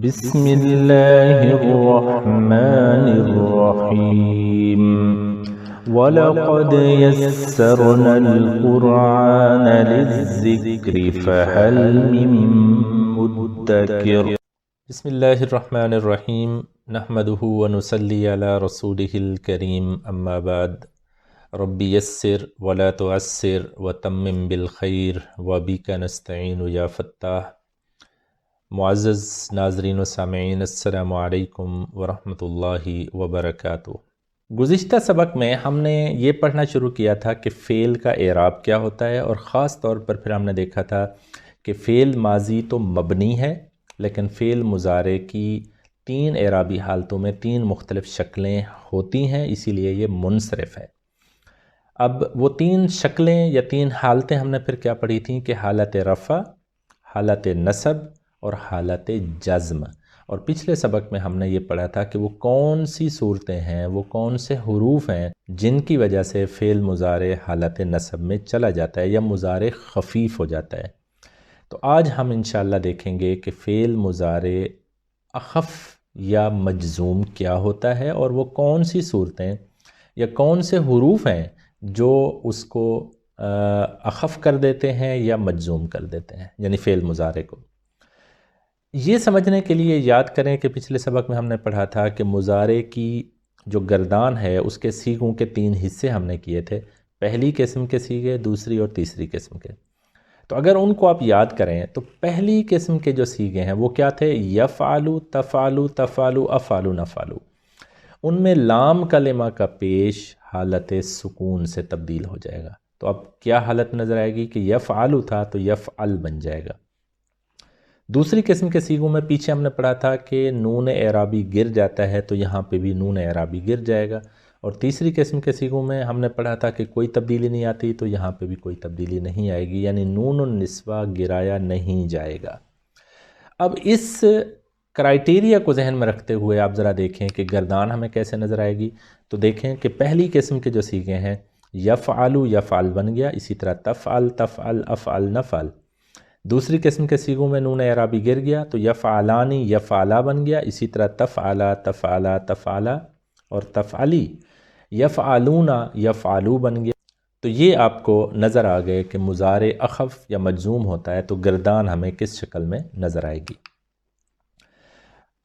بسم الله الرحمن الرحيم ولقد يسرنا القرآن للذكر فهل من مدكر بسم الله الرحمن الرحيم نحمده ونصلي على رسوله الكريم أما بعد رب يسر ولا تعسر وتمم بالخير وبك نستعين يا فتاح۔ معزز ناظرین و سامعین، السلام علیکم ورحمۃ اللہ وبرکاتہ۔ گزشتہ سبق میں ہم نے یہ پڑھنا شروع کیا تھا کہ فعل کا اعراب کیا ہوتا ہے، اور خاص طور پر پھر ہم نے دیکھا تھا کہ فعل ماضی تو مبنی ہے، لیکن فعل مضارع کی تین اعرابی حالتوں میں تین مختلف شکلیں ہوتی ہیں، اسی لیے یہ منصرف ہے۔ اب وہ تین شکلیں یا تین حالتیں ہم نے پھر کیا پڑھی تھیں کہ حالت رفع، حالت نصب اور حالت جزم۔ اور پچھلے سبق میں ہم نے یہ پڑھا تھا کہ وہ کون سی صورتیں ہیں، وہ کون سے حروف ہیں جن کی وجہ سے فعل مضارع حالت نصب میں چلا جاتا ہے یا مضارع خفیف ہو جاتا ہے۔ تو آج ہم انشاءاللہ دیکھیں گے کہ فعل مضارع اخف یا مجزوم کیا ہوتا ہے، اور وہ کون سی صورتیں یا کون سے حروف ہیں جو اس کو اخف کر دیتے ہیں یا مجزوم کر دیتے ہیں، یعنی فعل مضارع کو۔ یہ سمجھنے کے لیے یاد کریں کہ پچھلے سبق میں ہم نے پڑھا تھا کہ مضارع کی جو گردان ہے اس کے سیغوں کے تین حصے ہم نے کیے تھے، پہلی قسم کے سیغے، دوسری اور تیسری قسم کے۔ تو اگر ان کو آپ یاد کریں تو پہلی قسم کے جو سیغے ہیں وہ کیا تھے؟ یفعلو، تفعلو، تفعلو، افعلو، نفعلو۔ ان میں لام کلمہ کا پیش حالت سکون سے تبدیل ہو جائے گا۔ تو اب کیا حالت نظر آئے گی کہ یفعلو تھا تو یفعل بن جائے گا۔ دوسری قسم کے سیغوں میں پیچھے ہم نے پڑھا تھا کہ نون اعرابی گر جاتا ہے تو یہاں پہ بھی نون اعرابی گر جائے گا، اور تیسری قسم کے سیغوں میں ہم نے پڑھا تھا کہ کوئی تبدیلی نہیں آتی تو یہاں پہ بھی کوئی تبدیلی نہیں آئے گی، یعنی نون النسوہ گرایا نہیں جائے گا۔ اب اس کرائیٹیریا کو ذہن میں رکھتے ہوئے آپ ذرا دیکھیں کہ گردان ہمیں کیسے نظر آئے گی۔ تو دیکھیں کہ پہلی قسم کے جو سیغے ہیں یفعلو، یفعل بن گیا، اسی طرح تفعل، تفعل، افعل، نفعل۔ دوسری قسم کے سیغوں میں نون اعرابی گر گیا تو یفعلانی، یفعلا بن گیا، اسی طرح تفعلا، تفعلا، تفعلا اور تفعلی۔ یفعلونا، یفعلو بن گیا۔ تو یہ آپ کو نظر آ گئے کہ مضارع اخف یا مجزوم ہوتا ہے تو گردان ہمیں کس شکل میں نظر آئے گی۔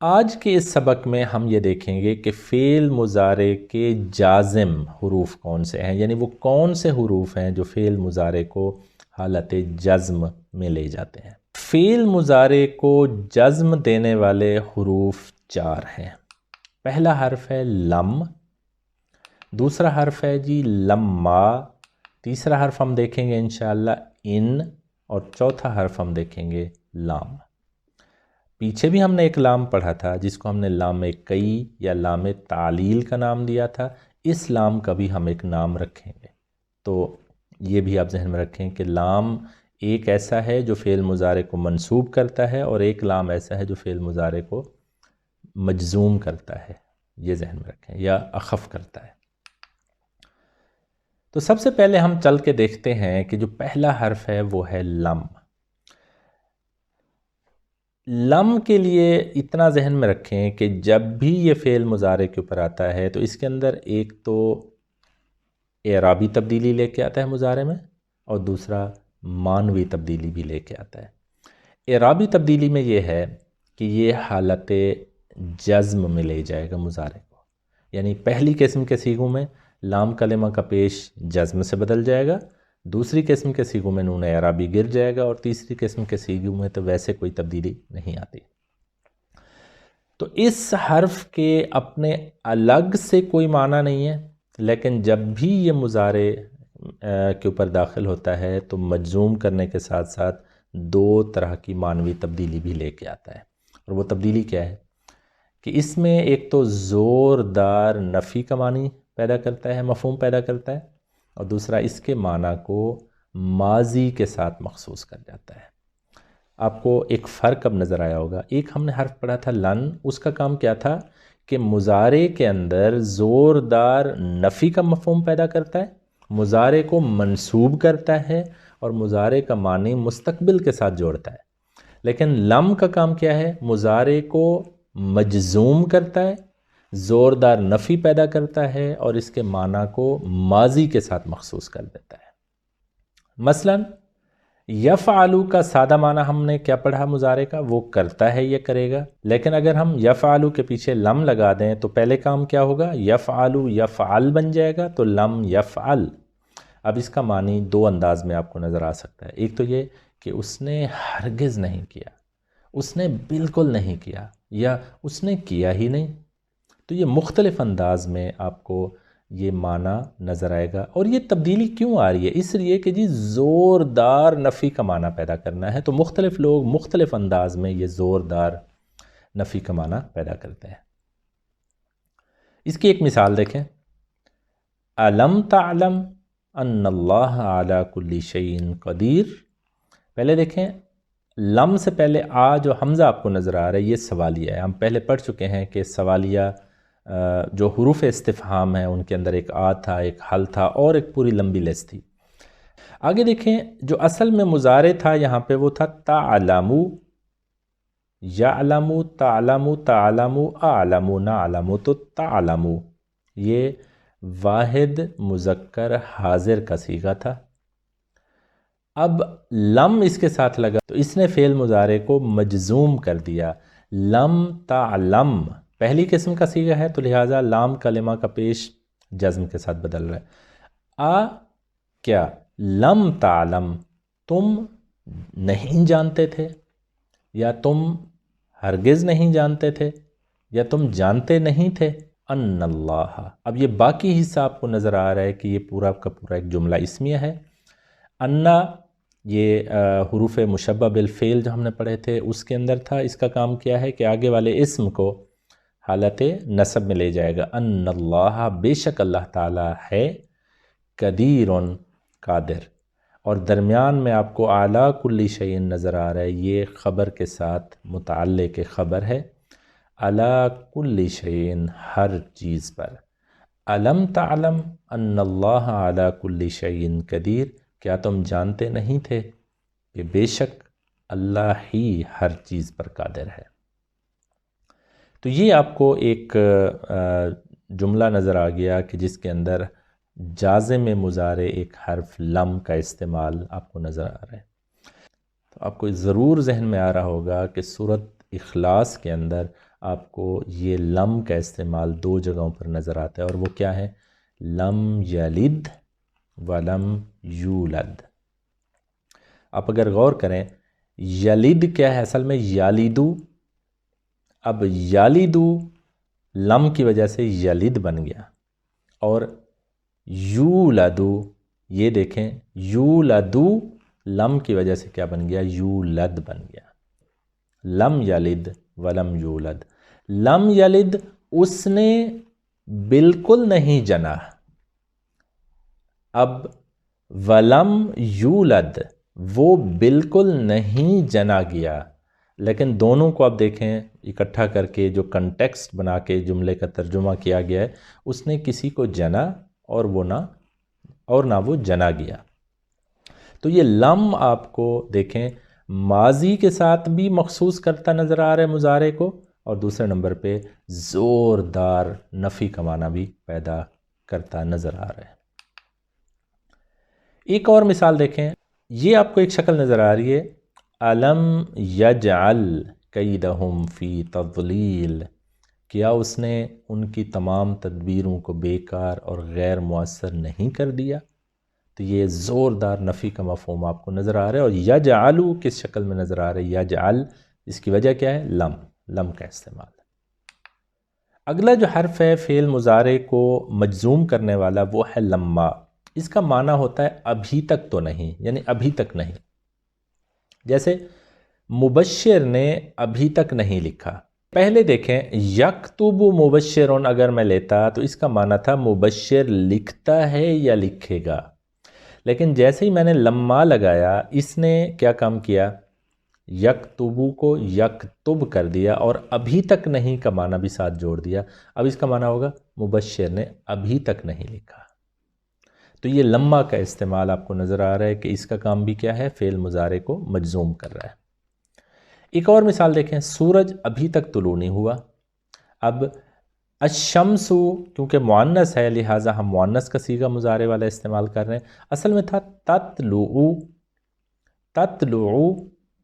آج کے اس سبق میں ہم یہ دیکھیں گے کہ فعل مضارع کے جازم حروف کون سے ہیں، یعنی وہ کون سے حروف ہیں جو فعل مضارع کو حالت جزم میں لے جاتے ہیں۔ فعل مضارع کو جزم دینے والے حروف چار ہیں۔ پہلا حرف ہے لم، دوسرا حرف ہے جی لما، تیسرا حرف ہم دیکھیں گے انشاءاللہ ان، اور چوتھا حرف ہم دیکھیں گے لام۔ پیچھے بھی ہم نے ایک لام پڑھا تھا جس کو ہم نے لام کئی یا لام تعلیل کا نام دیا تھا، اس لام کا بھی ہم ایک نام رکھیں گے۔ تو یہ بھی آپ ذہن میں رکھیں کہ لام ایک ایسا ہے جو فعل مضارع کو منصوب کرتا ہے، اور ایک لام ایسا ہے جو فعل مضارع کو مجزوم کرتا ہے، یہ ذہن میں رکھیں، یا اخف کرتا ہے۔ تو سب سے پہلے ہم چل کے دیکھتے ہیں کہ جو پہلا حرف ہے وہ ہے لم۔ لم کے لیے اتنا ذہن میں رکھیں کہ جب بھی یہ فعل مضارع کے اوپر آتا ہے تو اس کے اندر ایک تو اعرابی تبدیلی لے کے آتا ہے مضارع میں، اور دوسرا معنوی تبدیلی بھی لے کے آتا ہے۔ اعرابی تبدیلی میں یہ ہے کہ یہ حالت جزم میں لے جائے گا مضارع کو، یعنی پہلی قسم کے سیغوں میں لام کلمہ کا پیش جزم سے بدل جائے گا، دوسری قسم کے سیغوں میں نون اعرابی گر جائے گا، اور تیسری قسم کے سیغوں میں تو ویسے کوئی تبدیلی نہیں آتی۔ تو اس حرف کے اپنے الگ سے کوئی معنی نہیں ہے، لیکن جب بھی یہ مضارع کے اوپر داخل ہوتا ہے تو مجزوم کرنے کے ساتھ ساتھ دو طرح کی معنوی تبدیلی بھی لے کے آتا ہے۔ اور وہ تبدیلی کیا ہے کہ اس میں ایک تو زوردار نفی کا معنی پیدا کرتا ہے، مفہوم پیدا کرتا ہے، اور دوسرا اس کے معنی کو ماضی کے ساتھ مخصوص کر جاتا ہے۔ آپ کو ایک فرق اب نظر آیا ہوگا، ایک ہم نے حرف پڑھا تھا لن، اس کا کام کیا تھا کہ مضارع کے اندر زوردار نفی کا مفہوم پیدا کرتا ہے، مضارع کو منصوب کرتا ہے، اور مضارع کا معنی مستقبل کے ساتھ جوڑتا ہے۔ لیکن لم کا کام کیا ہے؟ مضارع کو مجزوم کرتا ہے، زوردار نفی پیدا کرتا ہے اور اس کے معنی کو ماضی کے ساتھ مخصوص کر دیتا ہے۔ مثلا یفعلو کا سادہ معنی ہم نے کیا پڑھا مضارع کا؟ وہ کرتا ہے یا کرے گا، لیکن اگر ہم یفعلو کے پیچھے لم لگا دیں تو پہلے کام کیا ہوگا؟ یفعلو یفعل بن جائے گا، تو لم یفعل۔ اب اس کا معنی دو انداز میں آپ کو نظر آ سکتا ہے، ایک تو یہ کہ اس نے ہرگز نہیں کیا، اس نے بالکل نہیں کیا، یا اس نے کیا ہی نہیں۔ تو یہ مختلف انداز میں آپ کو یہ معنی نظر آئے گا۔ اور یہ تبدیلی کیوں آ رہی ہے؟ اس لیے کہ جی زوردار نفی کا معنی پیدا کرنا ہے، تو مختلف لوگ مختلف انداز میں یہ زوردار نفی کا معنی پیدا کرتے ہیں۔ اس کی ایک مثال دیکھیں، الم تعلم ان اللہ علی کل شیء قدیر۔ پہلے دیکھیں، لم سے پہلے جو حمزہ آپ کو نظر آ رہا ہے یہ سوالیہ ہے۔ ہم پہلے پڑھ چکے ہیں کہ سوالیہ جو حروف استفہام ہیں ان کے اندر ایک تھا، ایک حل تھا اور ایک پوری لمبی لسٹ تھی۔ آگے دیکھیں، جو اصل میں مضارع تھا یہاں پہ وہ تھا تعلمو، یعلمو، تعلمو، تعلمو، اعلمو، نعلمو، تو تعلمو یہ واحد مذکر حاضر کا صیغہ تھا۔ اب لم اس کے ساتھ لگا تو اس نے فعل مضارع کو مجزوم کر دیا۔ لم تعلم پہلی قسم کا صیغہ ہے تو لہٰذا لام کلمہ کا پیش جزم کے ساتھ بدل رہا ہے۔ کیا؟ لم تعلم تم نہیں جانتے تھے، یا تم ہرگز نہیں جانتے تھے، یا تم جانتے نہیں تھے، ان اللہ۔ اب یہ باقی حصہ آپ کو نظر آ رہا ہے کہ یہ پورا کا پورا ایک جملہ اسمیہ ہے۔ انا یہ حروف مشبہ بالفعل جو ہم نے پڑھے تھے اس کے اندر تھا۔ اس کا کام کیا ہے کہ آگے والے اسم کو حالت نصب میں لے جائے گا۔ ان اللہ، بے شک اللہ تعالی ہے، قدیر قادر، اور درمیان میں آپ کو اعلیٰ کل شیء نظر آ رہا ہے، یہ خبر کے ساتھ متعلق خبر ہے، اعلیٰ کل شیء ہر چیز پر۔ الم تعلم ان اللہ اعلیٰ کل شیء قدیر، کیا تم جانتے نہیں تھے کہ بے شک اللہ ہی ہر چیز پر قادر ہے۔ تو یہ آپ کو ایک جملہ نظر آ گیا کہ جس کے اندر جازم مضارع ایک حرف لم کا استعمال آپ کو نظر آ رہا ہے۔ تو آپ کو ضرور ذہن میں آ رہا ہوگا کہ سورۃ اخلاص کے اندر آپ کو یہ لم کا استعمال دو جگہوں پر نظر آتا ہے، اور وہ کیا ہے؟ لم یلد ولم یولد۔ آپ اگر غور کریں، یلد کیا ہے؟ اصل میں یالیدو۔ اب یالیدو لم کی وجہ سے یلد بن گیا، اور یولدو یہ دیکھیں یولدو لم کی وجہ سے کیا بن گیا؟ یولد بن گیا۔ لم یلد ولم یولد، لم یلد اس نے بالکل نہیں جنا، اب ولم یولد وہ بالکل نہیں جنا گیا۔ لیکن دونوں کو آپ دیکھیں اکٹھا کر کے جو کنٹیکسٹ بنا کے جملے کا ترجمہ کیا گیا ہے، اس نے کسی کو جنا اور نہ وہ جنا گیا۔ تو یہ لم آپ کو دیکھیں ماضی کے ساتھ بھی مخصوص کرتا نظر آ رہا ہے مضارع کو، اور دوسرے نمبر پہ زوردار نفی کا معنی بھی پیدا کرتا نظر آ رہا ہے۔ ایک اور مثال دیکھیں، یہ آپ کو ایک شکل نظر آ رہی ہے، الم یجعل کیدہم فی تضلیل، کیا اس نے ان کی تمام تدبیروں کو بیکار اور غیر مؤثر نہیں کر دیا؟ تو یہ زوردار نفی کا مفہوم آپ کو نظر آ رہا ہے۔ اور یجعلو کس شکل میں نظر آ رہا ہے؟ یجعل، اس کی وجہ کیا ہے؟ لم کا استعمال۔ اگلا جو حرف ہے فعل مضارع کو مجزوم کرنے والا وہ ہے لما۔ اس کا معنی ہوتا ہے ابھی تک تو نہیں، یعنی ابھی تک نہیں۔ جیسے مبشر نے ابھی تک نہیں لکھا۔ پہلے دیکھیں یکتب مبشرون اگر میں لیتا تو اس کا معنی تھا مبشر لکھتا ہے یا لکھے گا، لیکن جیسے ہی میں نے لما لگایا اس نے کیا کام کیا؟ یکتبو کو یکتب کر دیا اور ابھی تک نہیں کا معنی بھی ساتھ جوڑ دیا۔ اب اس کا معنی ہوگا مبشر نے ابھی تک نہیں لکھا۔ تو یہ لما کا استعمال آپ کو نظر آ رہا ہے کہ اس کا کام بھی کیا ہے؟ فعل مضارع کو مجزوم کر رہا ہے۔ ایک اور مثال دیکھیں، سورج ابھی تک طلوع نہیں ہوا. اب الشمس کیونکہ مؤنث ہے لہٰذا ہم مؤنث کا صیغہ مضارع والا استعمال کر رہے ہیں. اصل میں تھا تطلع، تطلع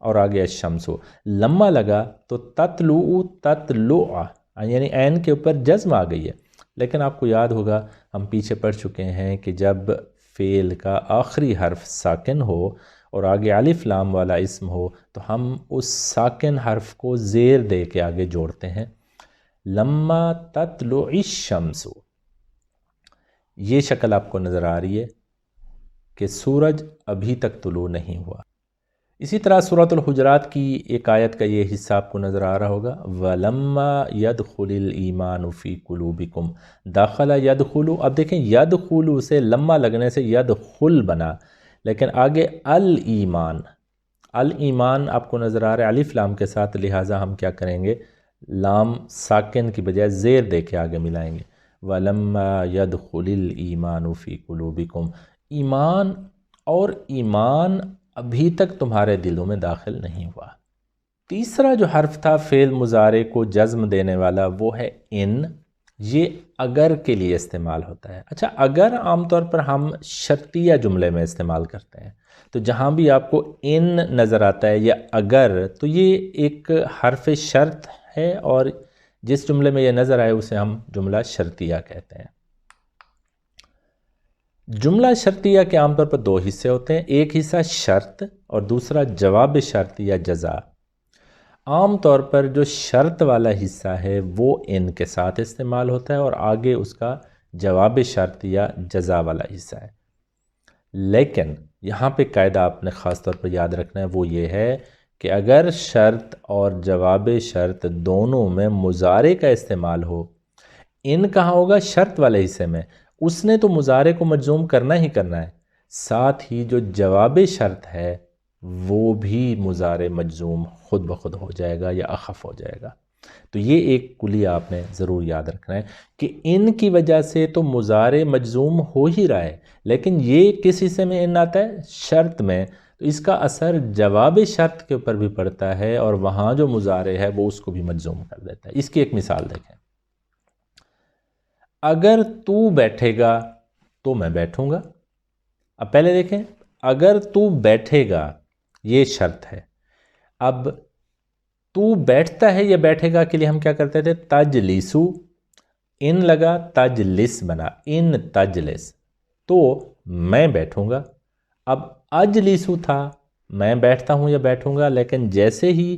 اور آگے الشمس. لمحہ لگا تو تطلع تطلع، یعنی عین کے اوپر جزم آ گئی ہے. لیکن آپ کو یاد ہوگا ہم پیچھے پڑھ چکے ہیں کہ جب فعل کا آخری حرف ساکن ہو اور آگے الف لام والا اسم ہو تو ہم اس ساکن حرف کو زیر دے کے آگے جوڑتے ہیں. لما تطلع الشمس، یہ شکل آپ کو نظر آ رہی ہے کہ سورج ابھی تک طلوع نہیں ہوا. اسی طرح سورۃ الحجرات کی ایک آیت کا یہ حصہ آپ کو نظر آ رہا ہوگا، وَلَمَّا يَدْخُلِ الْإِيمَانُ فِي قُلُوبِكُمْ دَخَلَ يَدْخُلُ. اب دیکھیں يَدْخُلُ سے لمحہ لگنے سے يَدْخُل بنا، لیکن آگے الایمان، الایمان آپ کو نظر آ رہا ہے الف لام کے ساتھ، لہٰذا ہم کیا کریں گے، لام ساکن کی بجائے زیر دے کے آگے ملائیں گے. وَلَمَّا يَدْخُلِ الْإِيمَانُ فِي قُلُوبِكُمْ، ایمان اور ایمان ابھی تک تمہارے دلوں میں داخل نہیں ہوا. تیسرا جو حرف تھا فعل مضارع کو جزم دینے والا وہ ہے ان. یہ اگر کے لیے استعمال ہوتا ہے. اچھا، اگر عام طور پر ہم شرطیہ جملے میں استعمال کرتے ہیں تو جہاں بھی آپ کو ان نظر آتا ہے یا اگر، تو یہ ایک حرف شرط ہے، اور جس جملے میں یہ نظر آئے اسے ہم جملہ شرطیہ کہتے ہیں. جملہ شرطیہ کے عام طور پر دو حصے ہوتے ہیں، ایک حصہ شرط اور دوسرا جواب شرط یا جزا. عام طور پر جو شرط والا حصہ ہے وہ ان کے ساتھ استعمال ہوتا ہے اور آگے اس کا جواب شرط یا جزا والا حصہ ہے. لیکن یہاں پہ قاعدہ آپ نے خاص طور پر یاد رکھنا ہے، وہ یہ ہے کہ اگر شرط اور جواب شرط دونوں میں مضارع کا استعمال ہو، ان کہاں ہوگا، شرط والے حصے میں، اس نے تو مضارع کو مجزوم کرنا ہی کرنا ہے، ساتھ ہی جو جواب شرط ہے وہ بھی مضارع مجزوم خود بخود ہو جائے گا یا اخف ہو جائے گا. تو یہ ایک کلیہ آپ نے ضرور یاد رکھنا ہے کہ ان کی وجہ سے تو مضارع مجزوم ہو ہی رہا ہے، لیکن یہ کس حصے میں ان آتا ہے، شرط میں، تو اس کا اثر جواب شرط کے اوپر بھی پڑتا ہے اور وہاں جو مضارع ہے وہ اس کو بھی مجزوم کر دیتا ہے. اس کی ایک مثال دیکھیں، اگر تو بیٹھے گا تو میں بیٹھوں گا. اب پہلے دیکھیں، اگر تو بیٹھے گا یہ شرط ہے. اب تو بیٹھتا ہے یا بیٹھے گا کے لیے ہم کیا کرتے تھے، تجلیسو، ان لگا تجلس بنا، ان تجلس، تو میں بیٹھوں گا. اب اجلیسو تھا میں بیٹھتا ہوں یا بیٹھوں گا، لیکن جیسے ہی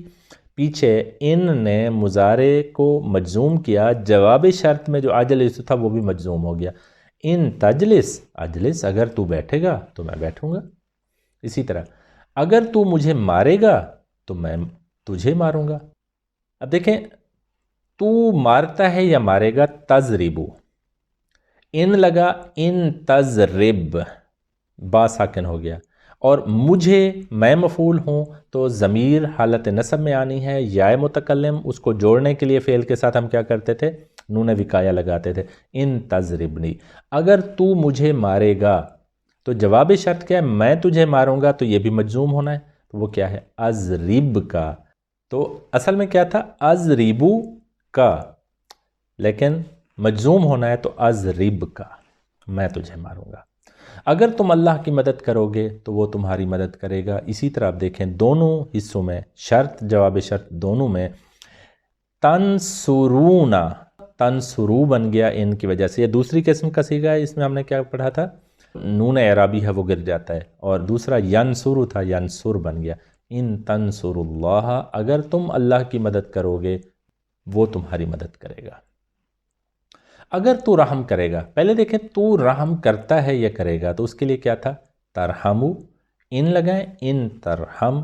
پیچھے ان نے مضارع کو مجزوم کیا، جواب شرط میں جو اجلس تھا وہ بھی مجزوم ہو گیا. ان تجلس اجلس، اگر تو بیٹھے گا تو میں بیٹھوں گا. اسی طرح اگر تو مجھے مارے گا تو میں تجھے ماروں گا. اب دیکھیں، تو مارتا ہے یا مارے گا، تضربو، ان لگا ان تضرب، با ساکن ہو گیا. اور مجھے، میں مفعول ہوں تو ضمیر حالت نصب میں آنی ہے، یا متکلم، اس کو جوڑنے کے لیے فعل کے ساتھ ہم کیا کرتے تھے، نون وقایہ لگاتے تھے، ان تضربنی. اگر تو مجھے مارے گا تو جواب شرط کیا ہے، میں تجھے ماروں گا، تو یہ بھی مجزوم ہونا ہے، تو وہ کیا ہے، اضرب کا. تو اصل میں کیا تھا، اضربو کا، لیکن مجزوم ہونا ہے تو اضرب کا، میں تجھے ماروں گا. اگر تم اللہ کی مدد کرو گے تو وہ تمہاری مدد کرے گا. اسی طرح آپ دیکھیں دونوں حصوں میں، شرط جواب شرط دونوں میں، تنصرونا، تنصرو بن گیا ان کی وجہ سے. یہ دوسری قسم کا صیغہ ہے، اس میں ہم نے کیا پڑھا تھا، نون اعرابی ہے وہ گر جاتا ہے، اور دوسرا ینصرو تھا، ینصر بن گیا. ان تنصر اللہ، اگر تم اللہ کی مدد کرو گے وہ تمہاری مدد کرے گا. اگر تو رحم کرے گا، پہلے دیکھیں تو رحم کرتا ہے یا کرے گا، تو اس کے لیے کیا تھا، ترحمو، ان لگائیں، ان ترحم،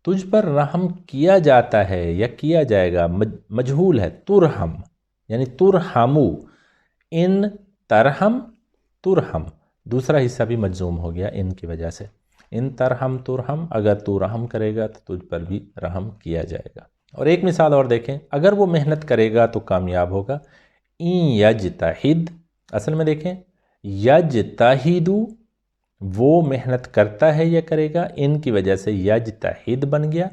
تجھ پر رحم کیا جاتا ہے یا کیا جائے گا، مجہول ہے، ترحم یعنی ترحمو، ان ترحم ترحم، دوسرا حصہ بھی مجزوم ہو گیا ان کی وجہ سے. ان ترحم ترحم، اگر تو رحم کرے گا تو تجھ پر بھی رحم کیا جائے گا. اور ایک مثال اور دیکھیں، اگر وہ محنت کرے گا تو کامیاب ہوگا. این یجتہد، اصل میں دیکھیں یجتہدو، وہ محنت کرتا ہے یا کرے گا، ان کی وجہ سے یجتہد بن گیا.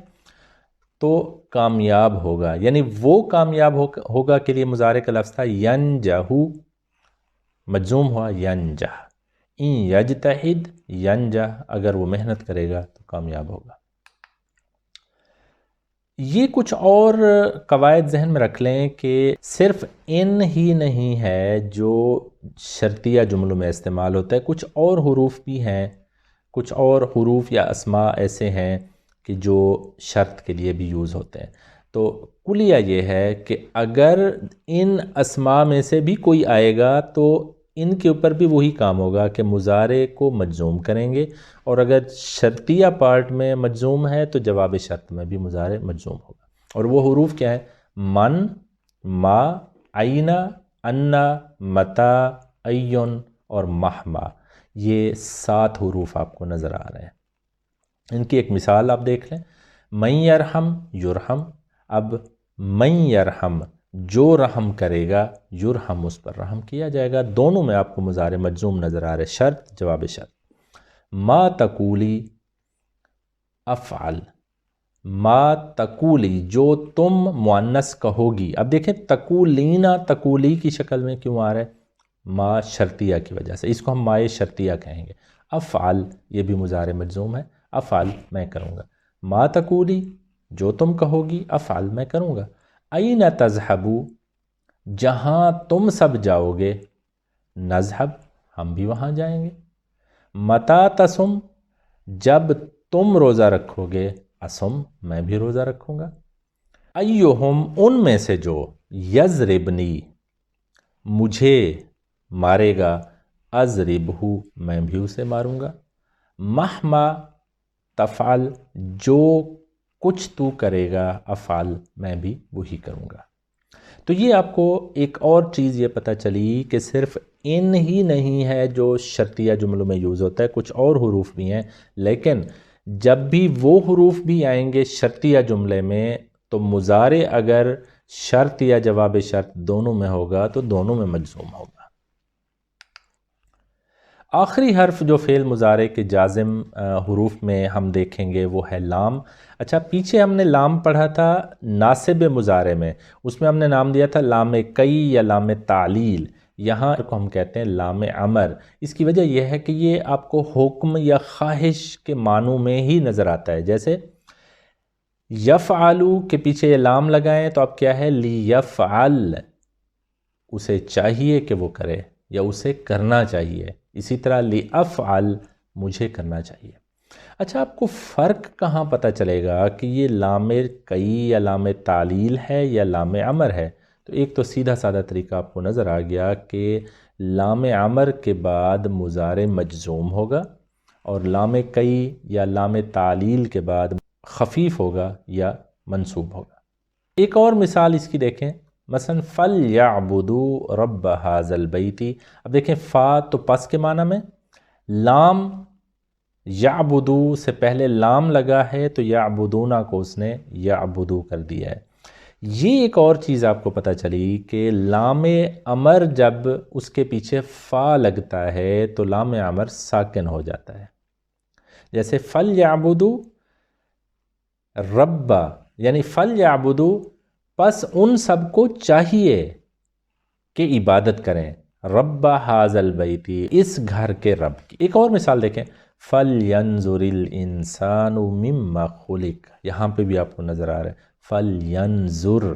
تو کامیاب ہوگا، یعنی وہ کامیاب ہوگا کے لیے مضارع کا لفظ تھا ینجہو، مجزوم ہوا ینجہ، ان یجتہد ینجہ، اگر وہ محنت کرے گا تو کامیاب ہوگا۔ یہ کچھ اور قواعد ذہن میں رکھ لیں کہ صرف ان ہی نہیں ہے جو شرطیہ جملوں میں استعمال ہوتا ہے، کچھ اور حروف بھی ہیں، کچھ اور حروف یا اسماء ایسے ہیں کہ جو شرط کے لیے بھی یوز ہوتے ہیں۔ تو کلیہ یہ ہے کہ اگر ان اسماء میں سے بھی کوئی آئے گا تو ان کے اوپر بھی وہی کام ہوگا کہ مضارع کو مجزوم کریں گے، اور اگر شرطیہ پارٹ میں مجزوم ہے تو جواب شرط میں بھی مضارع مجزوم ہوگا۔ اور وہ حروف کیا ہے؟ من، ما، اینا، انا، متا، ایون اور مہما۔ یہ 7 حروف آپ کو نظر آ رہے ہیں۔ ان کی ایک مثال آپ دیکھ لیں، من یرحم یرحم، اب من یرحم جو رحم کرے گا یرحم اس پر رحم کیا جائے گا، دونوں میں آپ کو مضارع مجزوم نظر آ رہے، شرط جواب شرط۔ ما تقولی افعل، ما تقولی جو تم مؤنث کہو گی، اب دیکھیں تقولینا تقولی کی شکل میں کیوں آ رہا ہے؟ ما شرطیہ کی وجہ سے، اس کو ہم مائے شرطیہ کہیں گے۔ افعل یہ بھی مضارع مجزوم ہے، افعل میں کروں گا، ما تقولی جو تم کہو گی، افعل میں کروں گا۔ این تذہبو جہاں تم سب جاؤ گے، نذہب ہم بھی وہاں جائیں گے۔ متا تسم جب تم روزہ رکھو گے، اسم میں بھی روزہ رکھوں گا۔ ایہم ان میں سے جو، یضربنی مجھے مارے گا، اضربہ میں بھی اسے ماروں گا۔ مہما تفعل جو کچھ تو کرے گا، افعل میں بھی وہی کروں گا۔ تو یہ آپ کو ایک اور چیز یہ پتہ چلی کہ صرف ان ہی نہیں ہے جو شرطیہ جملوں میں یوز ہوتا ہے، کچھ اور حروف بھی ہیں، لیکن جب بھی وہ حروف بھی آئیں گے شرطیہ جملے میں تو مضارع اگر شرط یا جواب شرط دونوں میں ہوگا تو دونوں میں مجزوم ہوگا۔ آخری حرف جو فعل مضارع کے جازم حروف میں ہم دیکھیں گے وہ ہے لام۔ اچھا، پیچھے ہم نے لام پڑھا تھا ناصب مضارع میں، اس میں ہم نے نام دیا تھا لام کئی یا لام تعلیل، یہاں کو ہم کہتے ہیں لام امر۔ اس کی وجہ یہ ہے کہ یہ آپ کو حکم یا خواہش کے معنوں میں ہی نظر آتا ہے، جیسے یفعلو کے پیچھے یہ لام لگائیں تو اب کیا ہے؟ لیفعل، اسے چاہیے کہ وہ کرے یا اسے کرنا چاہیے۔ اسی طرح لیفعل مجھے کرنا چاہیے۔ اچھا، آپ کو فرق کہاں پتہ چلے گا کہ یہ لام کئی یا لام تعلیل ہے یا لام امر ہے؟ تو ایک تو سیدھا سادہ طریقہ آپ کو نظر آ گیا کہ لام امر کے بعد مضارع مجزوم ہوگا، اور لام کئی یا لام تعلیل کے بعد خفیف ہوگا یا منصوب ہوگا۔ ایک اور مثال اس کی دیکھیں، مثلا فَلْيَعْبُدُوا رَبَّ هَذَا الْبَيْتِ، اب دیکھیں فا تو پس کے معنی میں، لام یعبدو سے پہلے لام لگا ہے تو یعبدونا کو اس نے یعبدو کر دیا ہے۔ یہ ایک اور چیز آپ کو پتہ چلی کہ لام امر جب اس کے پیچھے فا لگتا ہے تو لام امر ساکن ہو جاتا ہے، جیسے فَلْيَعْبُدُوا رَبَّ، یعنی فَلْيَعْبُدُوا پس ان سب کو چاہیے کہ عبادت کریں، رب ھذا البیت اس گھر کے رب کی۔ ایک اور مثال دیکھیں، فَلْيَنْظُرِ الْإِنسَانُ مِمَّا خُلِقَ، یہاں پہ بھی آپ کو نظر آ رہا ہے فَلْيَنْظُرْ،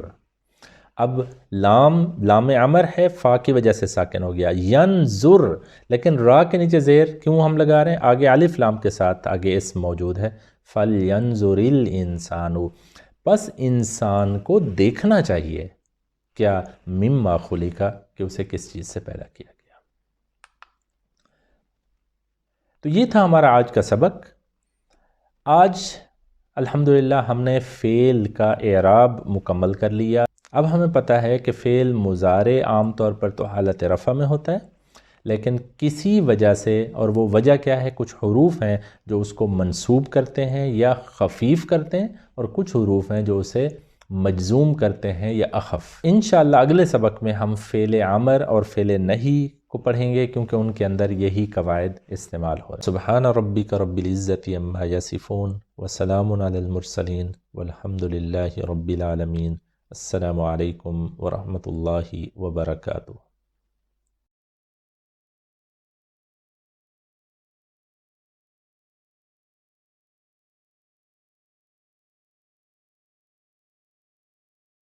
اب لام امر ہے، فا کی وجہ سے ساکن ہو گیا، ینظر، لیکن را کے نیچے زیر کیوں ہم لگا رہے ہیں؟ آگے الف لام کے ساتھ آگے اسم موجود ہے، فَلْيَنْظُرِ الْإِنسَانُ بس انسان کو دیکھنا چاہیے، کیا؟ مما خلقا، کہ اسے کس چیز سے پیدا کیا گیا۔ تو یہ تھا ہمارا آج کا سبق۔ آج الحمدللہ ہم نے فعل کا اعراب مکمل کر لیا۔ اب ہمیں پتہ ہے کہ فعل مضارع عام طور پر تو حالت رفع میں ہوتا ہے، لیکن کسی وجہ سے، اور وہ وجہ کیا ہے؟ کچھ حروف ہیں جو اس کو منصوب کرتے ہیں یا خفیف کرتے ہیں، اور کچھ حروف ہیں جو اسے مجزوم کرتے ہیں یا اخف۔ انشاءاللہ اگلے سبق میں ہم فعل امر اور فعل نہی کو پڑھیں گے کیونکہ ان کے اندر یہی قواعد استعمال ہو رہے ہیں۔ سبحان ربک رب العزت عما یصفون وسلام علی المرسلین والحمد للہ رب العالمین۔ السلام علیکم ورحمۃ اللہ وبرکاتہ۔